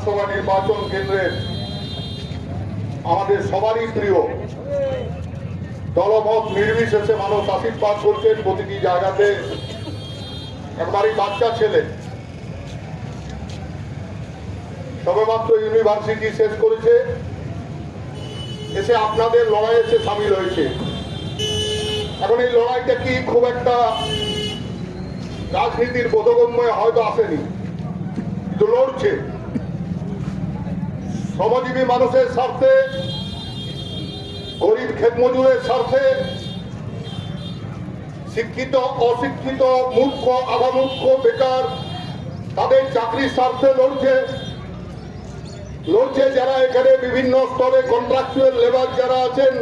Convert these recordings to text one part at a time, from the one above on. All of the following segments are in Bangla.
বিধানসভা নির্বাচন কেন্দ্রের আমাদের সবারই প্রিয়, দলমত নির্বিশেষে মানুষ আশীর্বাদ করছেন প্রতিটি জায়গাতে। একবারই বাচ্চা ছেলে, সবেমাত্র ইউনিভার্সিটি শেষ করেছে, এসে আপনাদের লড়াইয়ে এসে সামিল হয়েছে। এখন এই লড়াইটা কি খুব একটা রাজনীতির বোধগম্যে হয়তো আসেনি, কিন্তু লড়ছে শ্রমজীবী মানুষের স্বার্থে, গরিব ক্ষেতমজুরের স্বার্থে, শিক্ষিত অশিক্ষিত, মূর্খ আধামূর্খ, বেকার, তাদের চাকরির স্বার্থে লড়ছে। যারা এখানে বিভিন্ন স্তরে কন্ট্রাকচুয়াল লেবার যারা আছেন,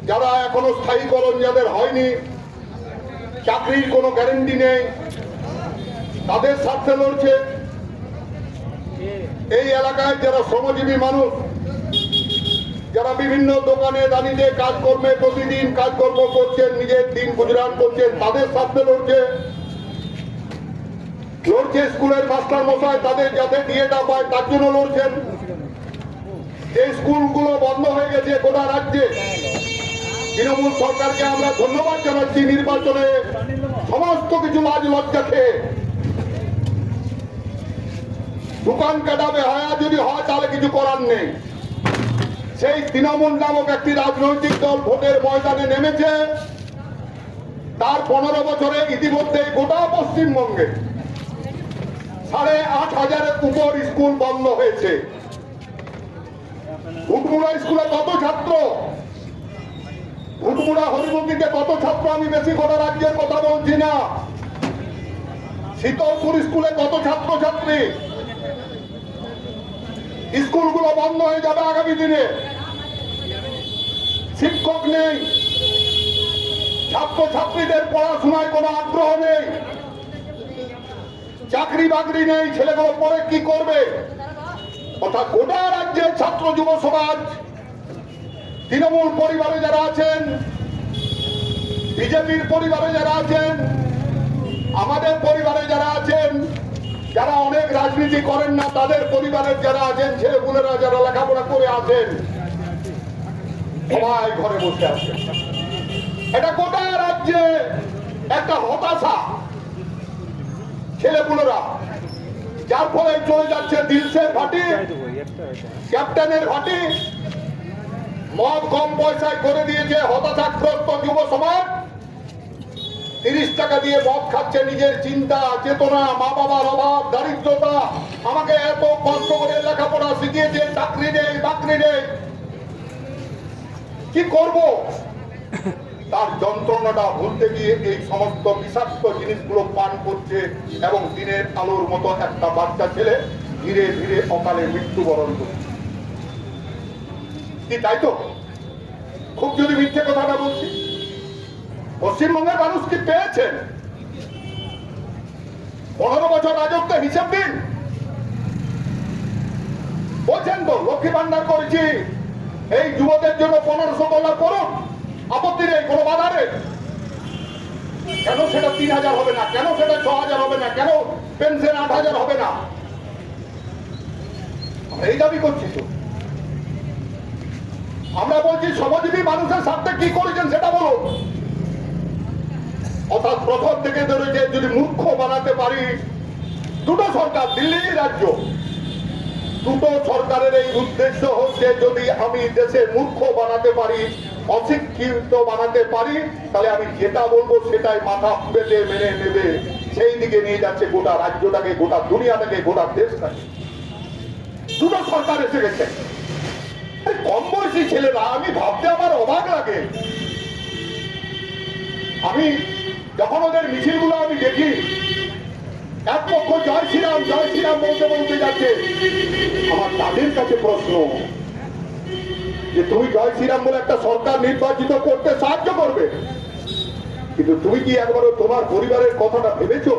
যারা এখনো স্থায়ীকরণ যাদের হয়নি, চাকরির কোনো গ্যারেন্টি নেই, তাদের স্বার্থে লড়ছে। এই এলাকায় যারা শ্রমজীবী মানুষ, যারা বিভিন্ন দোকানে দাঁড়িয়ে কাজকর্মে প্রতিদিন কাজকর্ম করছেন, নিজের দিন গুজরান করছেন, তাদের স্বার্থে লড়ছে। স্কুলের মাস্টার মশাই, তাদের যাতে ডিএটা পায় তার জন্য লড়ছেন। যে স্কুলগুলো বন্ধ হয়ে গেছে গোটা রাজ্যে, তৃণমূল সরকারকে আমরা ধন্যবাদ জানাচ্ছি। নির্বাচনে সমস্ত কিছু লাজ লজ্জা খেয়ে দোকান কাটাবে হয়, যদি হয় তাহলে কিছু করার নেই। সেই তৃণমূল নামক একটি রাজনৈতিক দল ভোটের ময়দানে নেমেছে। তার 15 বছরে ইতিমধ্যে গোটা পশ্চিমবঙ্গে 8,500-এর উপর স্কুল বন্ধ হয়েছে। উটমুড়া স্কুলে কত ছাত্র, উটমুড়া হরিমন্দিতে কত ছাত্র, আমি বেশি গোটা রাজ্যের কথা বলছি না। শীতলপুর স্কুলে কত ছাত্র ছাত্রী, স্কুলগুলো বন্ধ হয়ে যাবে আগামী দিনে। শিক্ষক নেই, ছাত্র ছাত্রীদের পড়াশোনায় কোনো আগ্রহ নেই, চাকরি বাকরি নেই, ছেলেগুলো পড়ে কি করবে? অর্থাৎ গোটা রাজ্যের ছাত্র যুব সমাজ, তৃণমূল পরিবারে যারা আছেন, বিজেপির পরিবারে যারা আছেন, আমাদের পরিবারে যারা আছেন, যারা অনেক রাজনীতি করেন না, তাদের পরিবারের যারা আছেন, ছেলেপুলেরা যারা লেখাপড়া করে আছেন, সবাই ঘরে বসে আছে। এটা গোটা রাজ্যে একটা হতাশা। ছেলেপুলেরা, যার ফলে চলে যাচ্ছে দিলসের ঘাটি, ক্যাপ্টেনের ঘাটি, মদ কম পয়সায় করে দিয়েছে হতাশাগ্রস্ত যুব সমাজ। 30 টাকা দিয়ে মদ খাচ্ছে, নিজের চিন্তা চেতনা, মা বাবার অভাব, দারিদ্রতা, আমাকে এত কষ্ট করে লেখাপড়া শিখিয়েছে, চাকরি নেই বাকরি নেই, কি করব? তার যন্ত্রণাটা ভুলতে গিয়ে এই সমস্ত বিষাক্ত জিনিসগুলো পান করছে এবং দিনের আলোর মতো একটা বাচ্চা ছেলে ধীরে ধীরে অকালে মৃত্যুবরণ করছে। কি তাই তো? খুব যদি মিথ্যে কথাটা বলছি, পশ্চিমবঙ্গের মানুষ কি পেয়েছেন? 15 বছর রাজত্ব হিসেব দিন। বলছেন তো লক্ষ্মী ভান্ডার করেছি, এই যুবদের জন্য $1500 করুন, আপত্তি নেই, কোনো বাধা নেই। কেন সেটা 3000 হবে না? কেন সেটা 6000 হবে না? কেন পেনশন 8000 হবে না? এই দাবি করছি তো। আমরা বলছি শ্রমজীবী মানুষের স্বার্থে কি করেছেন সেটা বলুন। অর্থাৎ প্রথম থেকে ধরেছে যদি মূর্খ বানাতে পারি, দুটো সরকার, দিল্লি রাজ্য, দুটো সরকারের এই উদ্দেশ্য হচ্ছে যদি আমি দেশে মূর্খ বানাতে পারি, অশিক্ষিত বানাতে পারি, তাহলে আমি যেটা বলবো সেটাই মাথা পেতে মেনে নেবে। সেই দিকে নিয়ে যাচ্ছে গোটা রাজ্যটাকে, গোটা দুনিয়াটাকে, গোটা দেশটাকে। দুটো সরকার এসে গেছে। কম বয়সী ছেলেরা, আমি ভাবতে আমার অবাক লাগে। আমি যখন ওদের মিছিলগুলো আমি দেখি, এক পক্ষ জয় শ্রীরাম জয় শ্রীরাম বলতে বলতে যাচ্ছে, আমার তাদের কাছে প্রশ্ন যে তুমি জয় শ্রীরাম বলে একটা সরকার নির্বাচিত করতে সাহায্য করবে, কিন্তু তুমি কি একবারও তোমার পরিবারের কথাটা ভেবেছো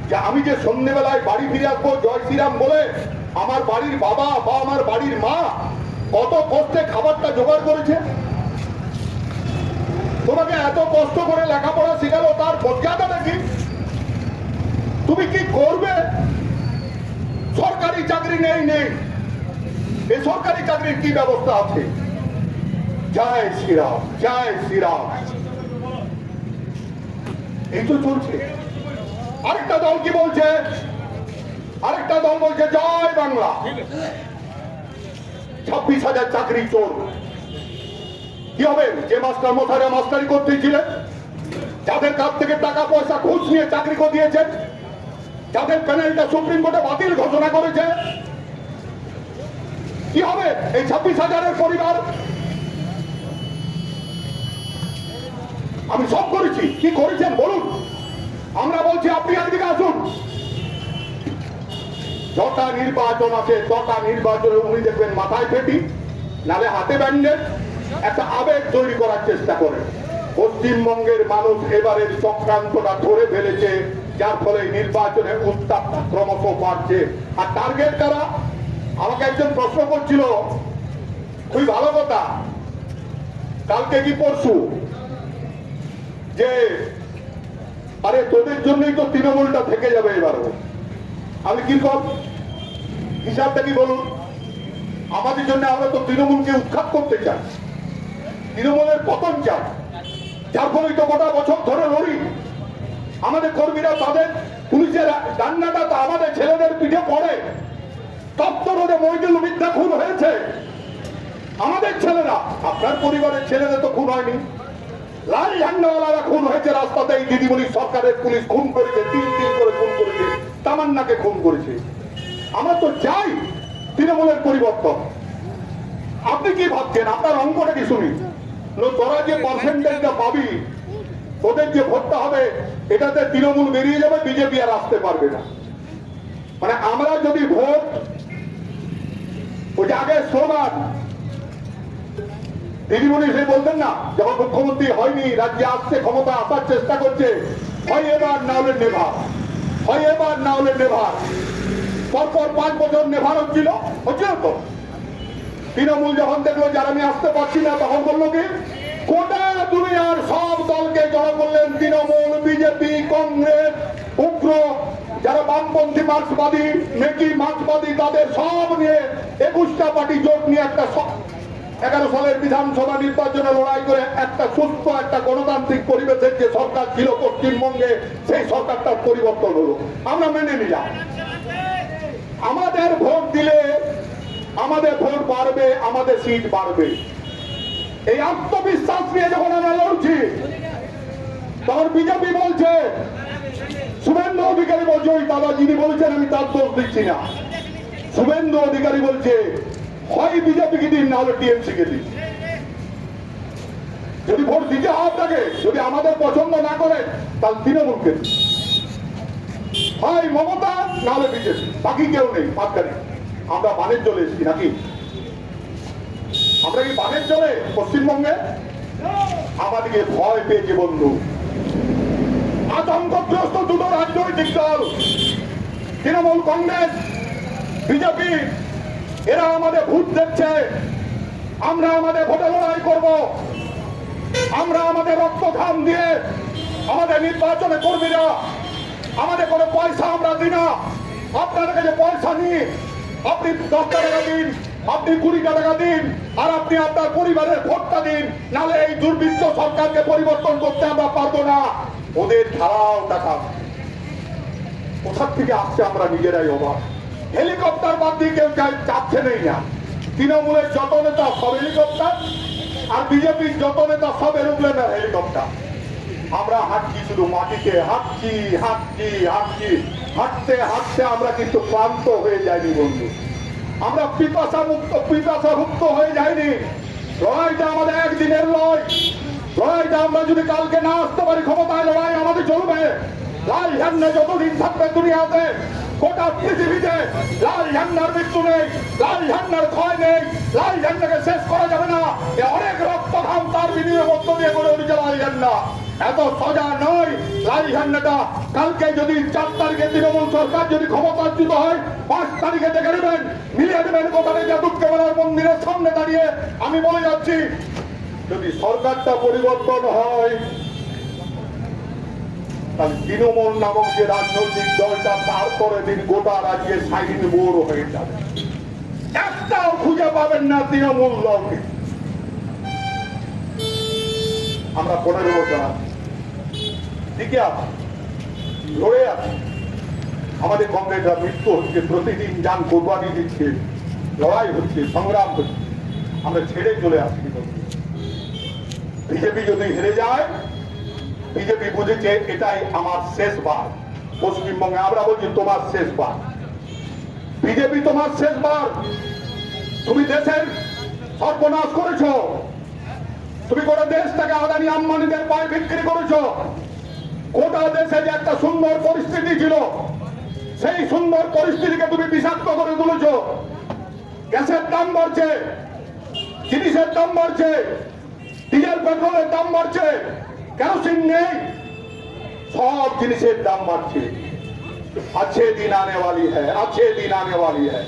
যে আমি যে সন্ধ্যেবেলায় বাড়ি ফিরে আসবো জয় শ্রীরাম বলে, আমার বাড়ির বাবা বা আমার বাড়ির মা কত কষ্টে খাবারটা জোগাড় করেছে? তোমাকে এত কষ্ট করে লেখাপড়া শিখালো, তার মর্যাদা নাকি? তুমি কি করবে? চাকরি নেই, বেসরকারি চাকরির কি ব্যবস্থা আছে? জয় শ্রীরাম, জয় শ্রীরাম, এই তো চলছে। আরেকটা দল কি বলছে? আরেকটা দল বলছে জয় বাংলা। 26,000 চাকরি চোর। কি হবে? যে মাস্টার মশাইরা মাস্টারি করতেছিলেন, যাদের কাছ থেকে টাকা পয়সা ঘুষ নিয়ে চাকরি করে দিয়েছেন, যাদের প্যানেলটা সুপ্রিম কোর্টে বাতিল ঘোষণা করেছে, কি হবে এই 26,000-এর পরিবার? আমি সব করেছি, কি করেছেন বলুন? আমরা বলছি আপনি একদিকে আসুন। যটা নির্বাচন আছে তটা নির্বাচনে উনি দেখবেন মাথায় ফেটি, নালে হাতে ব্যান্ডেজ, একটা আবেগ তৈরি করার চেষ্টা করে। পশ্চিমবঙ্গের মানুষ এবারের চক্রান্তটা ধরে ফেলেছে, যার ফলে নির্বাচনে উত্তাপটা ক্রমশ বাড়ছে। আর টার্গেট কারা? আমাকে একজন প্রশ্ন করছিল, খুবই ভালো কথা, কালকে কি পরশু, যে আরে তোদের জন্যই তো তৃণমূলটা থেকে যাবে এবারও। আমি কি কম হিসাবটা কি বলুন? আমাদের জন্য আমরা তো তৃণমূলকে উৎখাত করতে চাই, তৃণমূলের পতন চাই, যার ফলেই তো গোটা বছর ধরে লড়ি। আমাদের কর্মীরা তাদের পুলিশের ডান্নাটা তো আমাদের ছেলেদের পিঠে পড়ে। তপ্তরোধে মহিদুল মিথ্যা খুন হয়েছে আমাদের ছেলেরা, আপনার পরিবারের ছেলেদের তো খুন হয়নি। লাল ঝান্ডাওয়ালারা খুন হয়েছে রাস্তাতে, এই দিদিমণি সরকারের পুলিশ খুন করেছে, 3 করে খুন করেছে, তামান্নাকে খুন করেছে। আমরা তো চাই তৃণমূলের পরিবর্তন। আপনি কি ভাবছেন? আপনার অঙ্কটা কি শুনি, তোরা যে পার্সেন্টেজটা পাবি, তোদের যে ভোটটা হবে, এটাতে তৃণমূল বেরিয়ে যাবে, বিজেপি আর আসতে পারবে না। মানে আমরা যদি ভোট, ওই যে আগে স্লোগান দিদিমণি সে বলতেন না, যখন মুখ্যমন্ত্রী হয়নি, রাজ্যে আসছে, ক্ষমতা আসার চেষ্টা করছে, হয় এবার না হলে নেভার, হয় এবার না হলে নেভার। পরপর 5 বছর নেভার হচ্ছিল তো। তৃণমূল যখন দেখলো যারা আমি আসতে পারছি না, তখন বললো কি, গোটা দুনিয়ার সব দলকে জড়ো করলেন, তৃণমূল, বিজেপি, কংগ্রেস, উগ্র যারা বামপন্থী মার্ক্সবাদী, মেকি মার্ক্সবাদী, তাদের সব নিয়ে 21টা পার্টি জোট নিয়ে একটা 11 সালের বিধানসভা নির্বাচনে লড়াই করে একটা সুস্থ একটা গণতান্ত্রিক পরিবেশের যে সরকার ছিল পশ্চিমবঙ্গে, সেই সরকারটার পরিবর্তন হলো। আমরা মেনে নিলাম। আমাদের ভোট দিলে আমাদের ভোট বাড়বে, আমাদের সিট বাড়বে, এই আত্মবিশ্বাস নিয়ে যখন আমরা লড়ছি, তখন বিজেপি বলছে, শুভেন্দু অধিকারী বলছে, ওই দাদা যিনি বলছেন আমি তার দোষ দিচ্ছি না, শুভেন্দু অধিকারী বলছে হয় বিজেপিকে দিন, না হলে টিএমসিকে দিন। যদি ভোট দিতে হয় আপনাকে, যদি আমাদের পছন্দ না করে, তাহলে তৃণমূলকে দিন, হয় মমতা না হলে বিজেপি, বাকি কেউ নেই। মাঝখানে আমরা বানের জলে এসেছি নাকি? আমরা কি বানের জলে পশ্চিমবঙ্গে? আমাদেরকে ভয় পেয়েছে বন্ধু, আতঙ্কগ্রস্ত দুটো রাজনৈতিক দল, তৃণমূল, কংগ্রেস, বিজেপি, এরা আমাদের ভোট দেখছে। আমরা আমাদের ভোটে লড়াই করব, আমরা আমাদের রক্ত ঘাম দিয়ে আমাদের নির্বাচনে কর্মীরা, আমাদের কোনো পয়সা আমরা দিই না। আপনার কাছে পয়সা নিয়ে আপনি 10 টাকা দিন, আপনি 20 টাকা দিন, আর আপনি আপনার পরিবারের ভোটটা দিন, নালে এই দুর্বৃত্ত সরকারকে পরিবর্তন করতে আমরা পারবো না। ওদের ধারাও টাকা কোথার থেকে আসছে আমরা নিজেরাই অবাক। হেলিকপ্টার বাদ দিয়ে কেউ চাচ্ছে নেই না। তৃণমূলের যত নেতা সব হেলিকপ্টার, আর বিজেপির যত নেতা সব এরোপ্লেন আর হেলিকপ্টার। আমরা হাঁটছি শুধু মাটিতে, হাঁটছি হাঁটছি হাঁটছি, হাঁটতে হাঁটতে আমরা কিন্তু ক্লান্ত হয়ে যাইনি বন্ধু। আমরা পিপাসামুক্ত হয়ে যাইনি। লড়াইটা আমাদের একদিনের লড়াই। লড়াইটা আমরা যদি কালকে না আসতে পারি ক্ষমতায়, লড়াই আমাদের চলবে। লাল ঝান্ডা যতদিন থাকবে দুনিয়াতে, গোটা পৃথিবীতে লাল ঝান্ডার মৃত্যু নেই, লাল ঝান্ডার ক্ষয় নেই, লাল ঝান্ডাকে শেষ করা যাবে না। অনেক রক্ত ঘাম তার বিনিময়ের মধ্য দিয়ে গড়ে উঠেছে লাল ঝান্ডা। এত সোজা নয় লাল ঝান্ডাটা। কালকে যদি 4 তারিখে তৃণমূল সরকার যদি ক্ষমতাচ্যুত হয়, 5 তারিখে দেখে নেবেন, মিলিয়ে দেবেন কোথায় জাদুকেবলার মন্দিরের সামনে দাঁড়িয়ে আমি বলে যাচ্ছি, যদি সরকারটা পরিবর্তন হয়, তাহলে তৃণমূল নামক যে রাজনৈতিক দলটা তারপরে দিন গোটা রাজ্যে সাইন বোর্ড হয়ে যাবে, একটাও খুঁজে পাবেন না তৃণমূল দলকে। আমরা 15 বছর টিকে আছি, লড়ে আছি। আমাদের কংগ্রেসরা মৃত্যু হচ্ছে, প্রতিদিন যান কোরবানি দিচ্ছে, লড়াই হচ্ছে, সংগ্রাম হচ্ছে, আমরা ছেড়ে চলে আসছি। বিজেপি যদি হেরে যায়, বিজেপি বুঝেছে এটাই আমার শেষবার পশ্চিমবঙ্গে। আমরা বলছি তোমার শেষবার, বিজেপি তোমার শেষবার। তুমি দেশের সর্বনাশ করেছো, তুমি গোটা দেশটাকে আদানি আম্বানিদের পায়ে বিক্রি করেছো। গোটা দেশে যে একটা সুন্দর পরিস্থিতি ছিল, সেই সুন্দর পরিস্থিতিকে তুমি বিষাক্ত করে তুলেছো। গ্যাসের দাম বাড়ছে, জিনিসের দাম বাড়ছে, ডিজেল পেট্রোলের দাম বাড়ছে, কেরোসিন নেই, सब जिनिसेर दाम बाढ़ছে। अच्छे दिन आने वाली है, अच्छे दिन आने वाली है,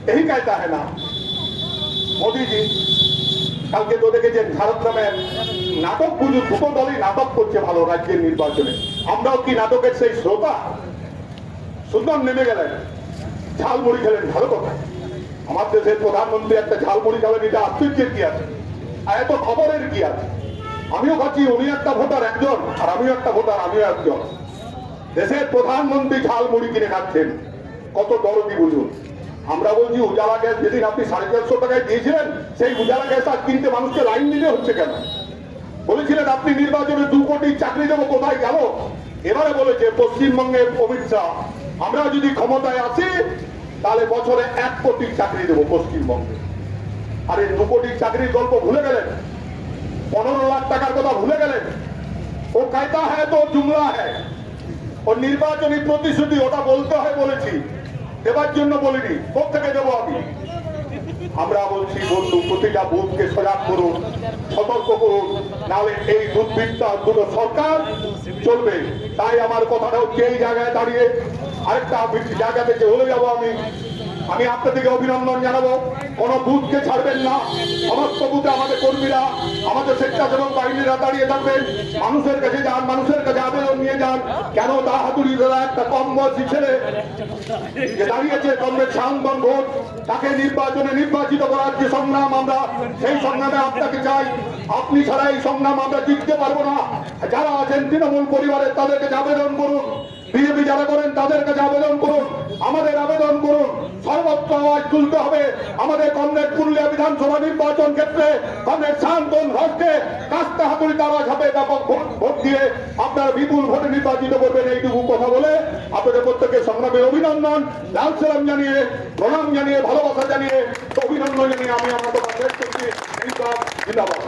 यही कहता है ना मोदी जी। কালকে তো দেখেছেন ঝাড়গ্রামের নাটক পুজো, দুটো দলই নাটক করছে ভালো রাজ্যের নির্বাচনে। আমরাও কি নাটকের সেই শ্রোতা? সুন্দর নেমে গেলেন, ঝালমুড়ি খেলেন, ভালো কথা। আমার দেশের প্রধানমন্ত্রী একটা ঝালমুড়ি খাবেন, এটা আশ্চর্যের কি আছে, আর এত খবরের কি আছে? আমিও ভাবছি উনি একটা ভোটার একজন, আর আমিও একটা ভোটার আমিও একজন। দেশের প্রধানমন্ত্রী ঝালমুড়ি কিনে খাচ্ছেন, কত দরদি বুঝুন। আমরা বলছি উজালা গ্যাস যেদিন আপনি 450 টাকায় দিয়েছিলেন, সেই উজালা গ্যাস আজ কিনতে মানুষকে লাইন দিতে হচ্ছে কেন? বলেছিলেন আপনি নির্বাচনে 2 কোটি চাকরি দেবো, কোথায় গেল? এবারে বলেছে পশ্চিমবঙ্গের অমিত শাহ, আমরা যদি ক্ষমতায় আসি তাহলে বছরে 1 কোটি চাকরি দেবো পশ্চিমবঙ্গে। আর এই 2 কোটি চাকরির গল্প ভুলে গেলেন, 15 লাখ টাকার কথা ভুলে গেলেন। ও কায়দা হ্যায় তো জুমলা হ্যায়, ও নির্বাচনী প্রতিশ্রুতি, ওটা বলতে হয় বলেছি, দেবার জন্য বলিনি। কোথেকে দেবো আমি? আমরা বলছি বন্ধু, প্রতিটা বুথকে সজাগ করুন, সতর্ক করুন, নাহলে এই দুর্বৃত্তার দুটো সরকার চলবে। তাই আমার কথাটা হচ্ছে এই জায়গায় দাঁড়িয়ে আরেকটা জায়গা থেকে হলে যাবো আমি আপনাদেরকে অভিনন্দন জানাবো। কোন বুথকে ছাড়বেন না, সমস্ত বুথে আমাদের কর্মীরা, আমাদের স্বেচ্ছাসেবক বাহিনীরা দাঁড়িয়ে থাকবেন। মানুষের কাছে যান, মানুষের কাছে আবেদন নিয়ে যান। কেন দাহাতুরি দাদা একটা কম বয়সী ছেলে যে দাঁড়িয়েছে কংগ্রেস সাংগঠন ভোট, তাকে নির্বাচনে নির্বাচিত করার যে সংগ্রাম, আমরা সেই সংগ্রামে আপনাকে চাই। আপনি ছাড়া এই সংগ্রাম আমরা জিততে পারবো না। যারা আছেন তৃণমূল পরিবারের, তাদের কাছে আবেদন করুন। বিজেপি যারা করেন তাদের কাছে আবেদন করুন, আমাদের আবেদন করুন। সর্বত্র আওয়াজ তুলতে হবে। আমাদের কংগ্রেস পুরুলিয়া বিধানসভা নির্বাচন ক্ষেত্রে কংগ্রেস সাংগঠন রাষ্ট্রে কাস্তে হাতুড়িতে আওয়াজ হবে, ব্যাপক ভোট দিয়ে আপনারা বিপুল ভোটে নির্বাচিত করবেন। এইটুকু কথা বলে আপনাদের প্রত্যেকের সংগ্রামে অভিনন্দন, লাল সালাম জানিয়ে, প্রণাম জানিয়ে, ভালোবাসা জানিয়ে, অভিনন্দন জানিয়ে আমি আমার কথা শেষ করছি। জিন্দাবাদ।